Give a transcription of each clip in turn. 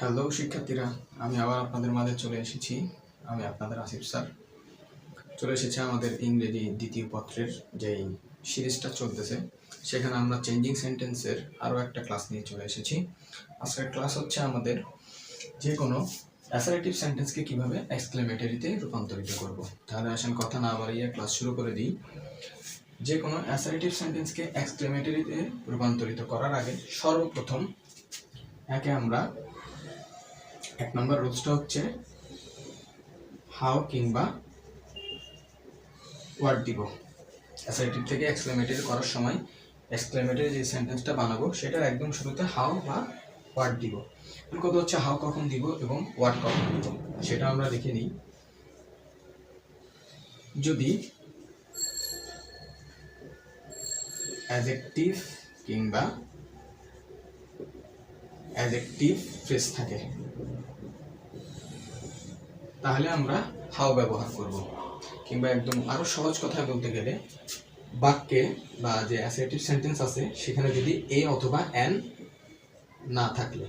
Hello শিক্ষার্থীরা, আমি আবার আপনাদের মাঝে চলে এসেছি। আমি আপনাদের আসিফ স্যার। চলে এসেছি আমাদের ইংরেজি দ্বিতীয় পত্রের যেই সিরিজটা চলতেছে, সেখানে আমরা চেঞ্জিং সেন্টেন্সের আরও একটা ক্লাস নিয়ে চলে এসেছি। আজকের ক্লাস হচ্ছে আমাদের যে কোনো অ্যাসারেটিভ সেন্টেন্সকে কীভাবে এক্সক্লেমেটরিতে রূপান্তরিত করব। তাহলে আসেন কথা না বাড়িয়ে ক্লাস শুরু করে দিই। যে কোনো অ্যাসারেটিভ সেন্টেন্সকে এক্সক্লেমেটরিতে রূপান্তরিত করার আগে সর্বপ্রথম আমরা এক নম্বর রুলসটা হচ্ছে হাউ কিংবা ওয়ার্ড দিব। অ্যাসারেটিভ থেকে এক্সক্লেমেটরি করার সময় এক্সক্লেমেটরি যে সেন্টেন্সটা বানাবো সেটার একদম শুরুতে হাউ বা ওয়ার্ড দিব। কথা হচ্ছে হাউ কখন দিব এবং ওয়ার্ড কখন দিব সেটা আমরা দেখে নিই। যদি অ্যাডজেক্টিভ কিংবা অ্যাডজেক্টিভ ফ্রেজ থাকে তাহলে আমরা হাউ ব্যবহার করব। কিংবা একদম আরো সহজ কথায় বলতে গেলে বাক্যে বা যে অ্যাসারেটিভ সেন্টেন্স আছে সেখানে যদি এ অথবা এন না থাকলে।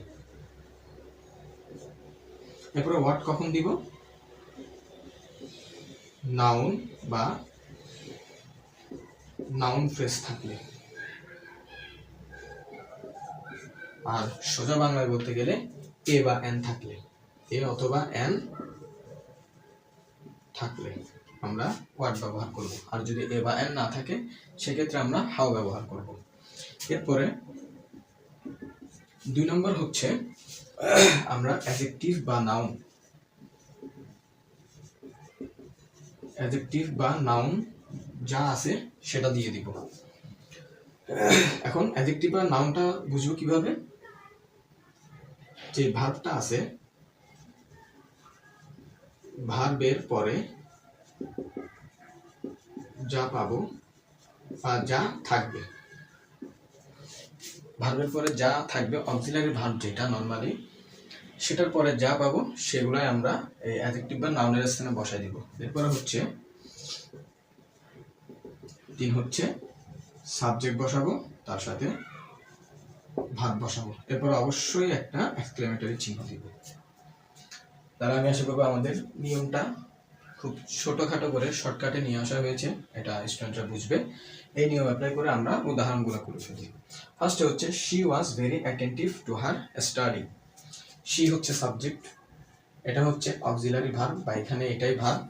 এরপরে ওয়ার্ড কখন দিব? নাউন বা নাউন ফ্রেজ থাকলে। আর সোজা বাংলায় বলতে গেলে এ বা এন থাকলে, এ অথবা এন থাকলে আমরা ওয়ার্ড ব্যবহার করব। আর যদি এ বা এন না থাকে সেক্ষেত্রে আমরা হাউ ব্যবহার করব। এরপরে 2 নম্বর হচ্ছে আমরা অ্যাডজেক্টিভ বা নাউন, অ্যাডজেক্টিভ বা নাউন যা আছে সেটা দিয়ে দিব। এখন অ্যাডজেক্টিভ বা নাউনটা বুঝবো কিভাবে? যে ভার্বটা আছে, ভার্বের পরে যা পাবো বা যা থাকবে, ভার্বের পরে যা থাকবে অক্সিলারি ভার্ব যেটা নরমালি, সেটার পরে যা পাবো সেগুলাই আমরা এই অ্যাডজেক্টিভ বা নাউনের স্থানে বসাই দিব। এরপরে হচ্ছে 3 হচ্ছে সাবজেক্ট বসাবো, তার সাথে ভার্ব বসাবো। এরপর অবশ্যই একটা এক্সক্লেমেটরি চিহ্ন দিব। তাহলে আমি আশা করবো আমাদের নিয়মটা খুব ছোটখাটো করে শর্টকাটে নিয়ে আসা হয়েছে, এটা স্টুডেন্টরা বুঝবে। এই নিয়ম অ্যাপ্লাই করে আমরা উদাহরণগুলো করে ফেলি। ফার্স্টে হচ্ছে she was very attentive to her study. She হচ্ছে সাবজেক্ট, এটা হচ্ছে অক্সিলারি ভার্ব বা এখানে এটাই ভার্ব।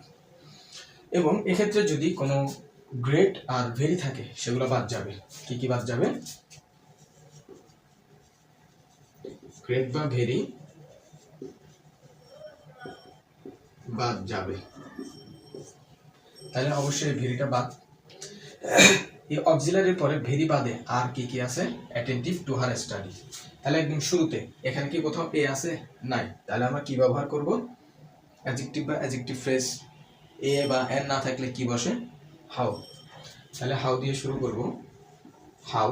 এবং এক্ষেত্রে যদি কোনো গ্রেট আর ভেরি থাকে সেগুলো বাদ যাবে। কি কি বাদ যাবে? গ্রেট বা ভেরি বাদ যাবে, তাহলে অবশ্যই ভেরিটা বাদ। এই অক্সিলারির পরে ভেরি বাদে আর কি কি আছে? Attentive to her study. তাহলে একদম শুরুতে এখানে কি কোথাও এ আছে? নাই। তাহলে আমরা কি ব্যবহার করব? অ্যাডজেক্টিভ বা অ্যাডজেক্টিভ ফ্রেজ। এ বা এন না থাকলে কি বসে? হাউ। তাহলে হাউ দিয়ে শুরু করব, হাউ।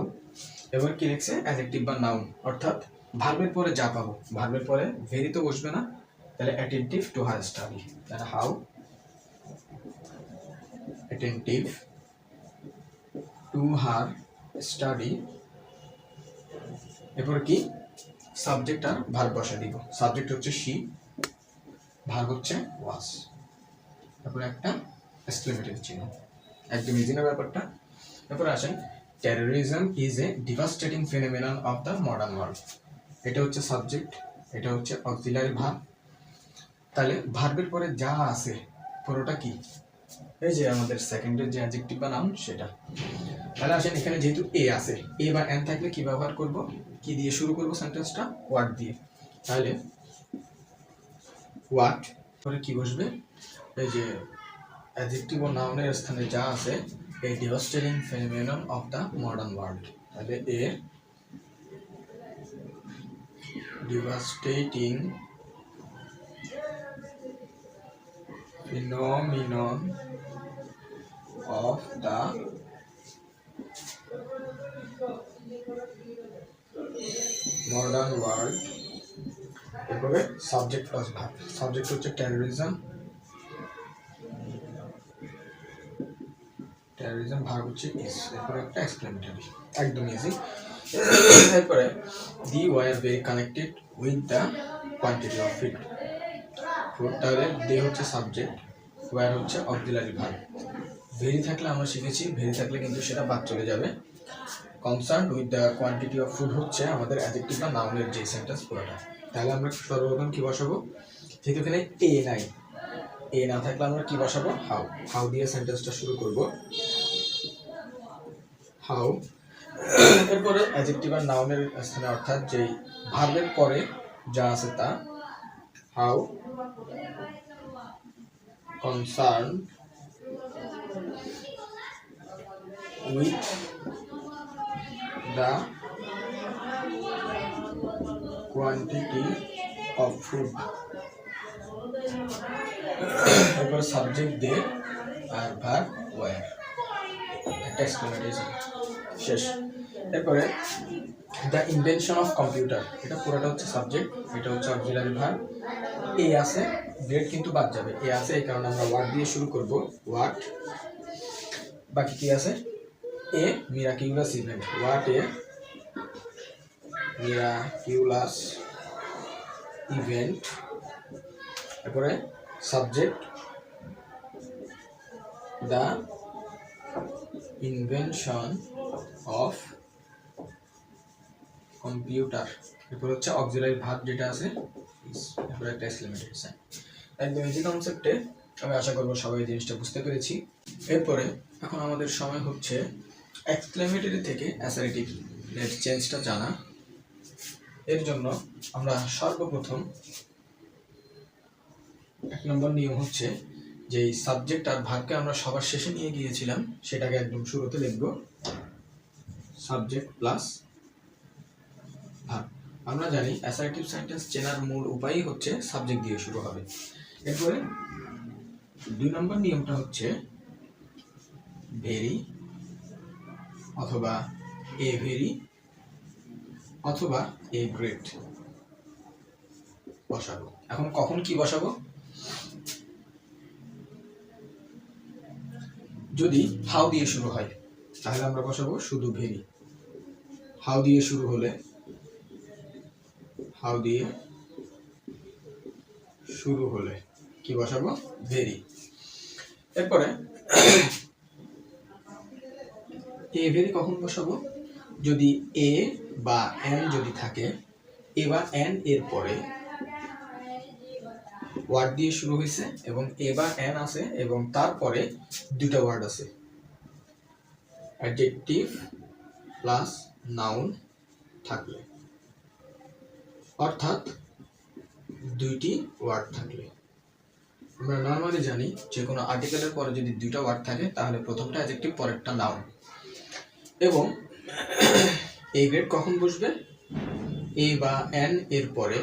এবার কি লিখছে? অ্যাডজেক্টিভ বা নাউন, অর্থাৎ ভার্বের পরে যা পাবো। ভার্বের পরে ভেরি তো বসবে না, তাহলে অ্যাটেন্টিভ টু হার স্টাডি। তাহলে how attentive to her study. এরপর কি? সাবজেক্ট আর ভার্ব বসা দিব। সাবজেক্ট হচ্ছে শি, ভার্ব হচ্ছে ওয়াজ। তারপরে একটা এক্সক্লেমেটরি চিহ্ন। একদম ইজি না ব্যাপারটা? তারপরে আসেন, terrorism is a devastating phenomenon of the modern world. এটা হচ্ছে সাবজেক্ট, এটা হচ্ছে অক্সিলারি ভার্ব। তাহলে ভার্বের পরে যা আছে পুরোটা কি? এই যে আমাদের সেকেন্ডের যে অ্যাডজেক্টিভ বা নাউন সেটা। তাহলে আসেন, এখানে যেহেতু এ আছে, এ বা এন থাকলে কি ব্যবহার করব? কি দিয়ে শুরু করব সেন্টেন্সটা? ওয়ার্ড দিয়ে। তাহলে ওয়ার্ড পরে কি বসবে? এই যে অ্যাডজেক্টিভ ও নাউনের স্থানে যা আছে, এই devastating phenomenon of the modern world. তাহলে a devastating phenomenon of the modern world। এরপরে সাবজেক্ট প্লাস ভার্ব। সাবজেক্ট হচ্ছে টেরোরিজম, টেরোরিজম ভার্ব হচ্ছে ইজ। এরপরে একটা এক্সক্লেমেটরি, একদম ইজি। এরপরে they were very connected with the quantity of food food, তাহলে they হচ্ছে সাবজেক্ট, ওয়্যার হচ্ছে অক্সিলারি ভার্ব। ভেরি থাকলে আমরা শিখেছি, ভেরি থাকলে কিন্তু সেটা বাদ চলে যাবে। Concerned with the quantity of food হচ্ছে আমাদের অ্যাডজেক্টিভ বা নাউনের যে সেন্টেন্স পুরোটা। তাহলে আমরা সর্বপ্রথম কি বসাবো, যেহেতু এখানে এ নাই, এ না থাকলে আমরা কি বসাবো, হাউ। হাউ দিয়ে সেন্টেন্সটা শুরু করব, হাউ। এরপরে অ্যাডজেক্টিভ আর নাউনের স্থানে অর্থাৎ যেই ভার্বের পরে যা আছে তা, how concern with the quantity of food. এরপরে সাবজেক্ট দে আর ভার্ব ওয়্যার, একটা এক্সপ্লেনেটরি শেষ। এরপরে দ্য ইনভেনশন অফ কম্পিউটার, এটা পুরোটা হচ্ছে সাবজেক্ট, এটা হচ্ছে অক্সিলারি ভার্ব। এ আছে, গ্রেড কিন্তু বাদ যাবে, এ আছে এই কারণে আমরা ওয়ার্ড দিয়ে শুরু করব, ওয়াট। বাকি কি আছে, এ মিরাকিউলাস ইভেন্ট, ওয়াট এ মিরাকিউলাস ইভেন্ট। তারপরে subject the invention of computer. এরপর হচ্ছে অক্সিলারি ভার্ব যেটা আছে, এরপর একটা এক্সক্লেমেটরি সাইন। একদম ইজি কনসেপ্টে, আমি আশা করবো সবাই এই জিনিসটা বুঝতে পেরেছি। এরপরে এখন আমাদের সময় হচ্ছে এক্সক্লেমেটরি থেকে অ্যাসারেটিভ এর চেঞ্জটা জানা। এর জন্য আমরা সর্বপ্রথম 1 নম্বর নিয়ম হচ্ছে যে সাবজেক্ট আর ভার্বকে আমরা সবার শেষে নিয়ে গিয়েছিলাম, সেটাকে একদম শুরুতে লিখব, সাবজেক্ট প্লাস ভার্ব। আমরা জানি অ্যাসার্টিভ সেন্টেন্স চেনার মূল উপায়ই হচ্ছে সাবজেক্ট দিয়ে শুরু হবে। এরপরে 2 নম্বর নিয়মটা হচ্ছে ভেরি অথবা এ ভেরি অথবা এ গ্রেট বসাবো। এখন কখন কি বসাবো, যদি হাউ দিয়ে শুরু হয় তাহলে আমরা বসাবো শুধু ভেরি। হাউ দিয়ে শুরু হলে, হাউ দিয়ে শুরু হলে কি বসাবো, ভেরি। এরপরে এ ভেরি কখন বসাবো, যদি এ বা এন যদি থাকে, এ বা এন এর পরে ওয়ার্ড দিয়ে শুরু হয়েছে এবং এ বা এন আছে এবং তারপরে দুটা ওয়ার্ড আছে, অ্যাডজেক্টিভ প্লাস নাউন থাকলে, অর্থাৎ দুইটি ওয়ার্ড থাকলে। আমরা নর্মালি জানি যে কোনো আর্টিকেলের পরে যদি দুইটা ওয়ার্ড থাকে তাহলে প্রথমটা অ্যাডজেক্টিভ পরেরটা নাউন। এবং এ গ্রেড কখন বসবে, এ বা এন এর পরে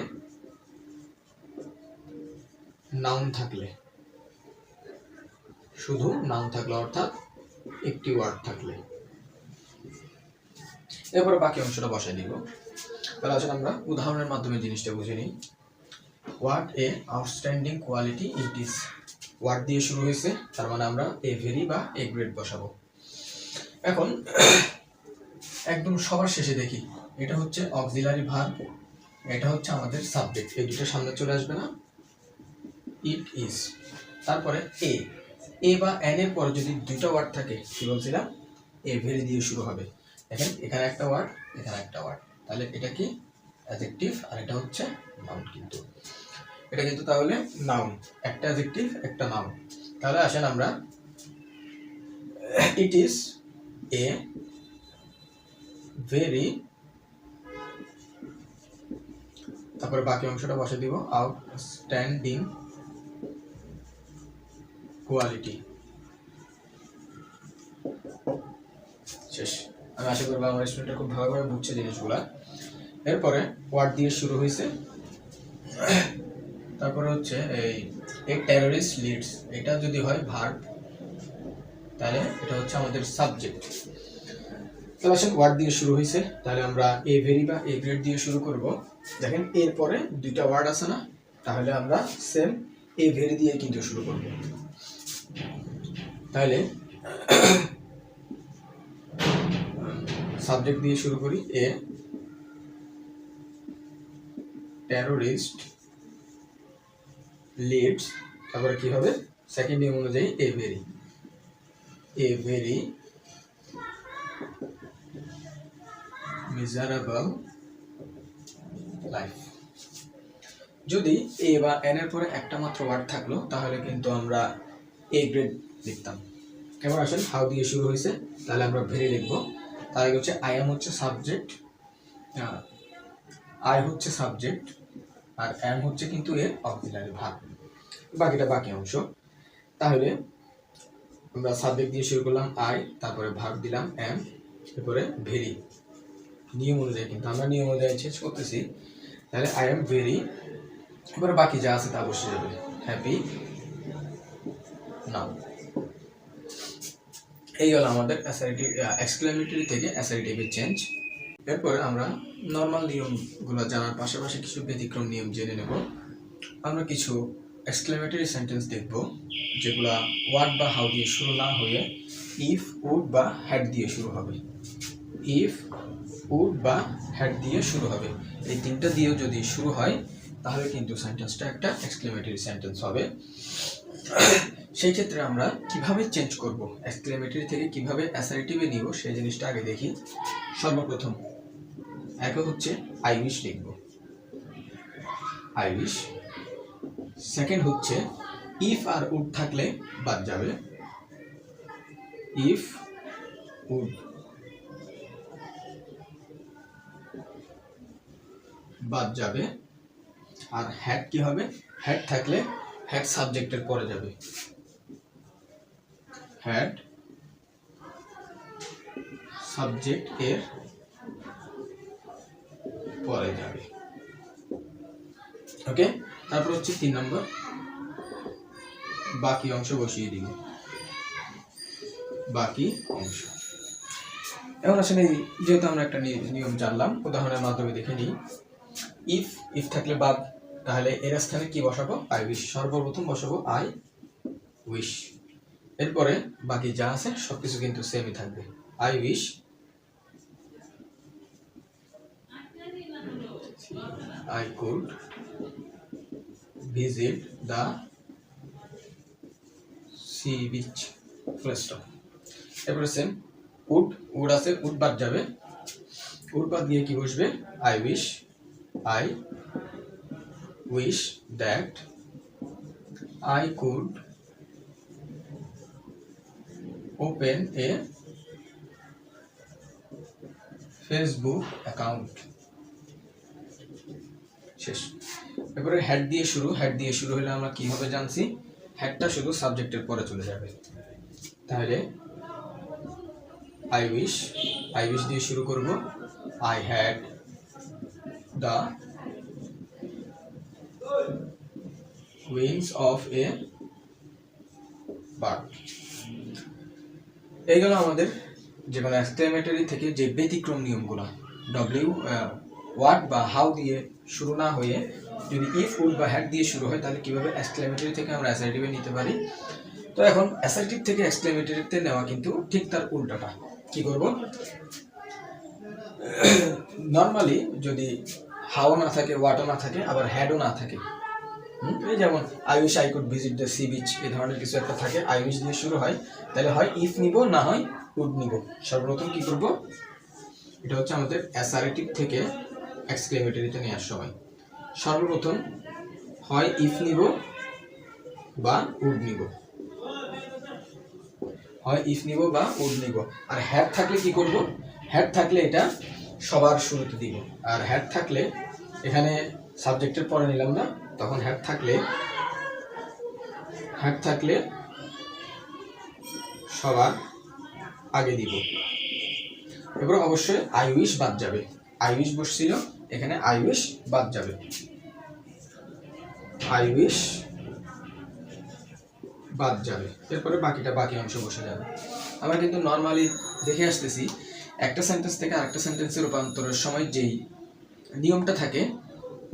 নাউন থাকলে, শুধু নাউন থাকলে, অর্থাৎ একটি ওয়ার্ড থাকলে। এরপরে বাকি অংশটা বসাই দিব। তাহলে আসলে আমরা উদাহরণের মাধ্যমে জিনিসটা বুঝে নিই। What a outstanding quality it is, word দিয়ে শুরু হয়েছে, তার মানে আমরা এ ভেরি বা এ গ্রেড বসাবো। এখন একদম সবার শেষে দেখি, এটা হচ্ছে অক্সিলারি ভার্ব, এটা হচ্ছে আমাদের সাবজেক্ট, এই দুটো সামনে চলে আসবে না, ইট ইজ। তারপরে এ বা এন এর পরে যদি দুইটা ওয়ার্ড থাকে, কি বলছিলাম, এ ভেরি দিয়ে শুরু হবে। দেখেন এখানে একটা ওয়ার্ড, এখানে একটা ওয়ার্ড, তাহলে এটা কি অ্যাডজেক্টিভ আর এটা হচ্ছে নাউন। কিন্তু এটা কিন্তু তাহলে নাউন, একটা অ্যাডজেক্টিভ একটা নাউন। তাহলে আসেন আমরা, ইট ইজ এ ভেরি, তারপরে বাকি অংশটা বসে দিব, আউটস্ট্যান্ডিং কোয়ালিটি। শেষ। আমি আশা করবো আমার স্টুডেন্টরা খুব ভালোভাবে বুঝছে জিনিসগুলা। এরপরে ওয়ার্ড দিয়ে শুরু হয়েছে, তারপরে হচ্ছে এই টেররিস্ট লিডস, এটা যদি হয় ভার্ব তাহলে এটা হচ্ছে আমাদের সাবজেক্ট। তাহলে আসেন ওয়ার্ড দিয়ে শুরু হয়েছে, তাহলে আমরা এ ভেরি বা এ গ্রেড দিয়ে শুরু করব। দেখেন এরপরে দুইটা ওয়ার্ড আছে না, তাহলে আমরা সেম এ ভেরি দিয়ে কিন্তু শুরু করব। তাহলে সাবজেক্ট দিয়ে শুরু করি, এ টেররিস্ট লিভস, তারপরে কি হবে সেকেন্ড নিয়ম অনুযায়ী এ ভেরি মিজারেবল লাইফ। যদি এ বা এন এর পরে একটা মাত্র ওয়ার্ড থাকলো তাহলে কিন্তু আমরা এ গ্রেড লিখতাম। এবার আসেন হাউ দিয়ে শুরু হয়েছে, তাহলে আমরা ভেরি লিখবো। তাহলে হচ্ছে আই এম হচ্ছে সাবজেক্ট, আই হচ্ছে সাবজেক্ট, আর এম হচ্ছে কিন্তু এর অক্সিলারি ভার্ব, বাকিটা বাকি অংশ। তাহলে আমরা সাবজেক্ট দিয়ে শুরু করলাম আই, তারপরে ভার্ব দিলাম এম, এরপরে ভেরি। নিয়ম অনুযায়ী কিন্তু আমরা নিয়ম অনুযায়ী চেঞ্জ করতেছি। তাহলে আই এম ভেরি, এবারে বাকি যা আছে তা বসে যাবে হ্যাপি নাও। এই হলো আমাদের অ্যাসার্টিভ এক্সক্লেমেটরি থেকে অ্যাসার্টিভের চেঞ্জ। এরপরে আমরা নর্মাল নিয়মগুলো জানার পাশাপাশি কিছু ব্যতিক্রম নিয়ম জেনে নেব। আমরা কিছু এক্সক্লেমেটরি সেন্টেন্স দেখব যেগুলা ওয়াট বা হাউ দিয়ে শুরু না হয়ে ইফ, উড বা হ্যাড দিয়ে শুরু হবে। ইফ, উড বা হ্যাড দিয়ে শুরু হবে। এই তিনটা দিয়েও যদি শুরু হয় তাহলে কিন্তু সেন্টেন্সটা একটা এক্সক্লেমেটরি সেন্টেন্স হবে। সেই ক্ষেত্রে আমরা কিভাবে চেঞ্জ করব, এক্সক্লেমেটরি থেকে কিভাবে অ্যাসার্টিভে নিব সেই জিনিসটা আগে দেখি। সর্বপ্রথম এক হচ্ছে আই উইশ লিখব, আই উইশ। সেকেন্ড হচ্ছে ইফ আর উড থাকলে বাদ যাবে, ইফ, উড বাদ যাবে। আর হ্যাড কি হবে, হ্যাড থাকলে হ্যাড সাবজেক্টের পরে যাবে, হ্যাড সাবজেক্ট এর পরে যাবে। ওকে, তারপর হচ্ছে 3 নম্বর বাকি অংশ বসিয়ে দিব, বাকি অংশ। এখন আসলে যেহেতু আমরা একটা নিয়ম জানলাম, উদাহরণের মাধ্যমে দেখে নিই। ইফ থাকলে বাদ, তাহলে এর স্থানে কি বসাবো, আই উইশ। সর্বপ্রথম বসাবো আই উইশ, এরপরে বাকি যা আছে সবকিছু কিন্তু সেমই থাকবে। I wish, I could visit the sea beach, full stop। এরপরে সেম উড আছে, উড বাদ যাবে, উড বাদ দিয়ে কি বসবে, I wish that I could open a Facebook account। শেষ। এবারে হেড দিয়ে শুরু হলে আমরা কিভাবে জানছি, হেডটা শুধু সাবজেক্টের পরে চলে যাবে। তাহলে আই উইশ দিয়ে শুরু করব, I had the wings of a bird. এইগুলো আমাদের যে কোনো এক্সক্লেমেটরি থেকে যে ব্যতিক্রম নিয়মগুলো, ওয়াট বা হাউ দিয়ে শুরু না হয়ে যদি ইফ, উড বা হ্যাড দিয়ে শুরু হয় তাহলে কিভাবে এক্সক্লেমেটরি থেকে আমরা অ্যাসার্টিভে নিতে পারি। তো এখন অ্যাসার্টিভ থেকে এক্সক্লেমেটরিতে নেওয়া কিন্তু ঠিক তার উল্টাটা। কি করব, নর্মালি যদি হাউ না থাকে, ওয়াটও না থাকে, আবার হ্যাডও না থাকে, এই যেমন I wish I could visit the sea beach, এই ধরনের কিছু একটা থাকে, আই উইশ দিয়ে শুরু হয়, তাহলে হয় ইফ নিব, না হয় উড নিব। সর্বপ্রথম কি করব, এটা হচ্ছে আমাদের অ্যাসার্টিভ থেকে এক্সক্লেমেটরিতে নেওয়ার সময় সর্বপ্রথম হয় ইফ নিব বা উড নিব, হয় ইফ নিব বা উড নিব। আর হ্যাড থাকলে কি করব, হ্যাড থাকলে এটা সবার শুরুতে দিব, আর হ্যাড থাকলে এখানে সাবজেক্টের পরে নিলাম না, তখন হ্যাড থাকলে সবার আগে দিব। এবার অবশ্যই আই উইশ বাদ যাবে, আই উইশ বসছিল এখানে, আই উইশ বাদ যাবে, আই উইশ বাদ যাবে। এরপরে বাকি অংশ বসে যাবে। আমরা কিন্তু নর্মালি দেখে আসতেছি একটা সেন্টেন্স থেকে আরেকটা সেন্টেন্সে রূপান্তরের সময় যেই নিয়মটা থাকে,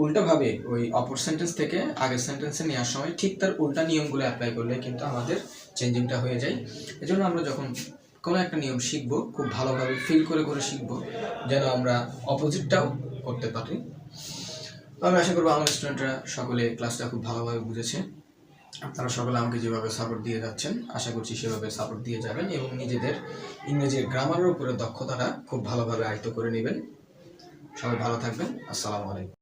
উল্টাভাবে ওই অপর সেন্টেন্স থেকে আগের সেন্টেন্সে নেওয়ার সময় ঠিক তার উল্টা নিয়মগুলো অ্যাপ্লাই করলে কিন্তু আমাদের চেঞ্জিংটা হয়ে যায়। এজন্য আমরা যখন কোনো একটা নিয়ম শিখবো খুব ভালোভাবে ফিল করে শিখবো, যেন আমরা অপোজিটটাও করতে পারি। আমি আশা করবো আমার স্টুডেন্টরা সকলে ক্লাসটা খুব ভালোভাবে বুঝেছে। আপনারা সকলে আমাকে যেভাবে সাপোর্ট দিয়ে যাচ্ছেন, আশা করছি সেভাবে সাপোর্ট দিয়ে যাবেন এবং নিজেদের ইংরেজির গ্রামারের উপরে দক্ষতাটা খুব ভালোভাবে আয়ত্ত করে নেবেন। সবাই ভালো থাকবেন। আসসালামু আলাইকুম।